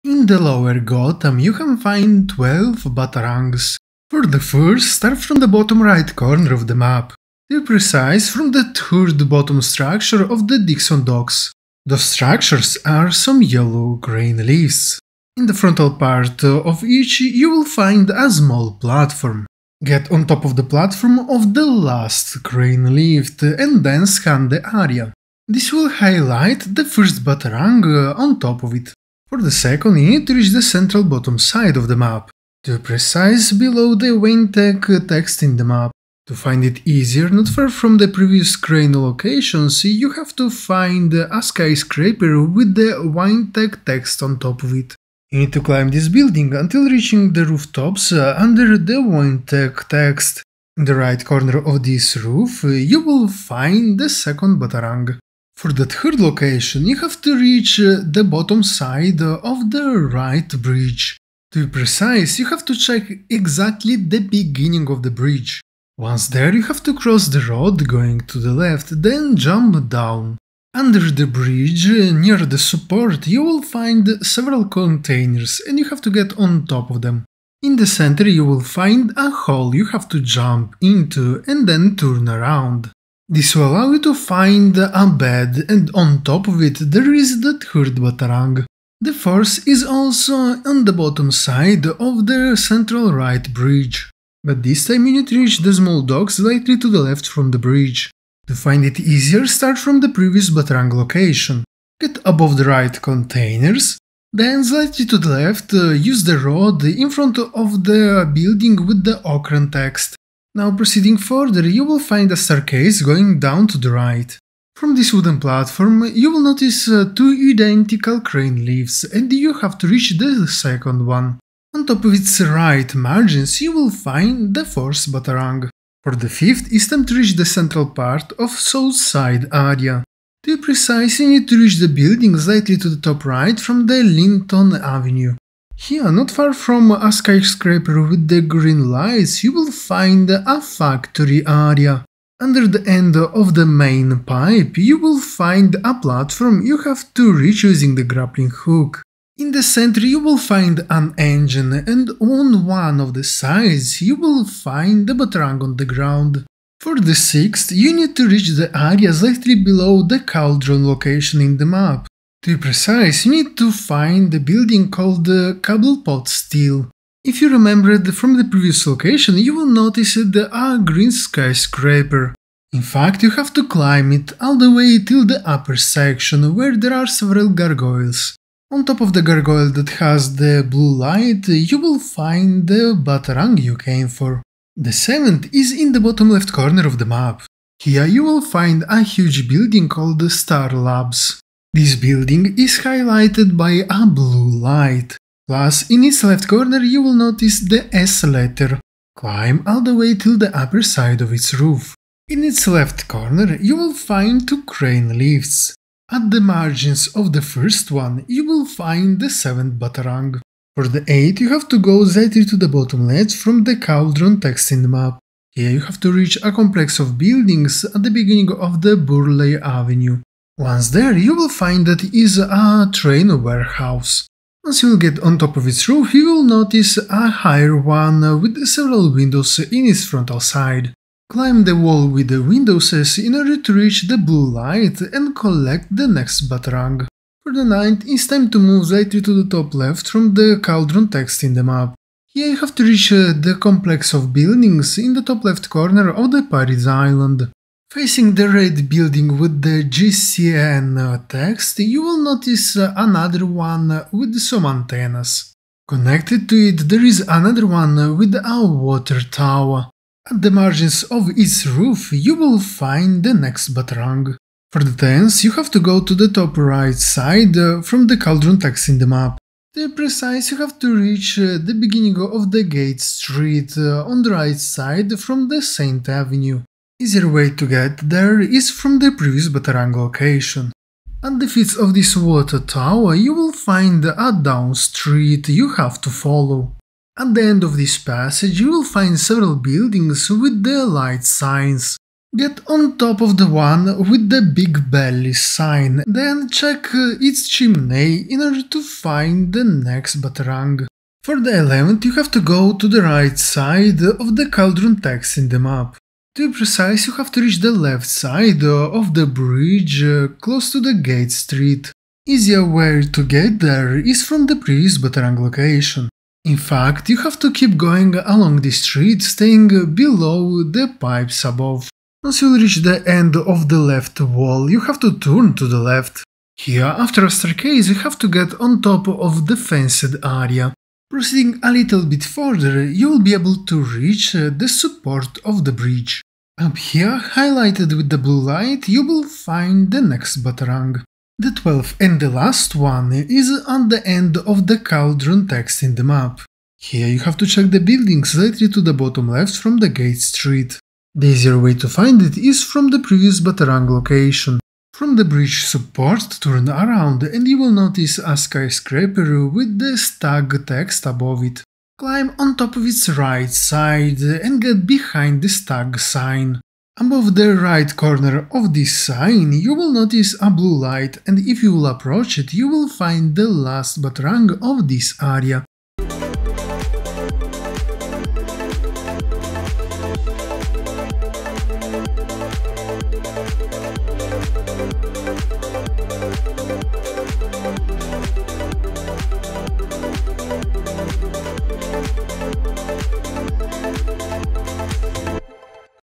In the Lower Gotham you can find 12 Batarangs. For the first, start from the bottom right corner of the map. To be precise, from the third bottom structure of the Dixon Docks. Those structures are some yellow-green leaves. In the frontal part of each you will find a small platform. Get on top of the platform of the last green lift and then scan the area. This will highlight the first Batarang on top of it. For the second, you need to reach the central bottom side of the map. To be precise, below the Wayne Tech text in the map. To find it easier, not far from the previous crane locations, you have to find a skyscraper with the Wayne Tech text on top of it. You need to climb this building until reaching the rooftops under the Wayne Tech text. In the right corner of this roof, you will find the second Batarang. For the third location, you have to reach the bottom side of the right bridge. To be precise, you have to check exactly the beginning of the bridge. Once there, you have to cross the road going to the left, then jump down. Under the bridge, near the support, you will find several containers and you have to get on top of them. In the center, you will find a hole you have to jump into and then turn around. This will allow you to find a bed and on top of it there is the third Batarang. The fourth is also on the bottom side of the central right bridge. But this time you need to reach the small dock slightly to the left from the bridge. To find it easier, start from the previous Batarang location. Get above the right containers, then slightly to the left use the road in front of the building with the ochre text. Now proceeding further, you will find a staircase going down to the right. From this wooden platform, you will notice two identical crane lifts and you have to reach the second one. On top of its right margins, you will find the fourth Batarang. For the fifth, it's time to reach the central part of south side area. To be precise, you need to reach the building slightly to the top right from the Linton Avenue. Here, not far from a skyscraper with the green lights, you will find a factory area. Under the end of the main pipe, you will find a platform you have to reach using the grappling hook. In the center you will find an engine and on one of the sides you will find the Batarang on the ground. For the sixth, you need to reach the area slightly below the cauldron location in the map. To be precise, you need to find the building called the Cobblepot Steel. If you remembered from the previous location, you will notice the green skyscraper. In fact, you have to climb it all the way till the upper section, where there are several gargoyles. On top of the gargoyle that has the blue light, you will find the Batarang you came for. The seventh is in the bottom left corner of the map. Here you will find a huge building called the Star Labs. This building is highlighted by a blue light. Plus, in its left corner you will notice the S letter. Climb all the way till the upper side of its roof. In its left corner you will find two crane lifts. At the margins of the first one you will find the seventh Batarang. For the eighth you have to go slightly to the bottom left from the cauldron text in the map. Here you have to reach a complex of buildings at the beginning of the Burleigh Avenue. Once there you will find that it is a train warehouse. Once you will get on top of its roof you will notice a higher one with several windows in its frontal side. Climb the wall with the windows in order to reach the blue light and collect the next Batarang. For the ninth, it's time to move slightly to the top left from the cauldron text in the map. Here you have to reach the complex of buildings in the top left corner of the Paris Island. Facing the red building with the GCN text, you will notice another one with some antennas. Connected to it there is another one with a water tower. At the margins of its roof you will find the next Batarang. For the 10th, you have to go to the top right side from the cauldron text in the map. To be precise, you have to reach the beginning of the Gate Street on the right side from the Saint Avenue. Easier way to get there is from the previous Batarang location. At the feet of this water tower you will find a down street you have to follow. At the end of this passage you will find several buildings with the light signs. Get on top of the one with the big belly sign, then check its chimney in order to find the next Batarang. For the 11th, you have to go to the right side of the cauldron text in the map. To be precise, you have to reach the left side of the bridge close to the Gate Street. Easier way to get there is from the previous Batarang location. In fact, you have to keep going along the street, staying below the pipes above. Once you reach the end of the left wall, you have to turn to the left. Here, after a staircase, you have to get on top of the fenced area. Proceeding a little bit further, you will be able to reach the support of the bridge. Up here, highlighted with the blue light, you will find the next Batarang. The 12th and the last one is on the end of the cauldron text in the map. Here you have to check the building slightly to the bottom left from the Gate Street. The easier way to find it is from the previous Batarang location. From the bridge support, turn around and you will notice a skyscraper with the stag text above it. Climb on top of its right side and get behind the stag sign. Above the right corner of this sign you will notice a blue light, and if you will approach it you will find the last Batarang of this area.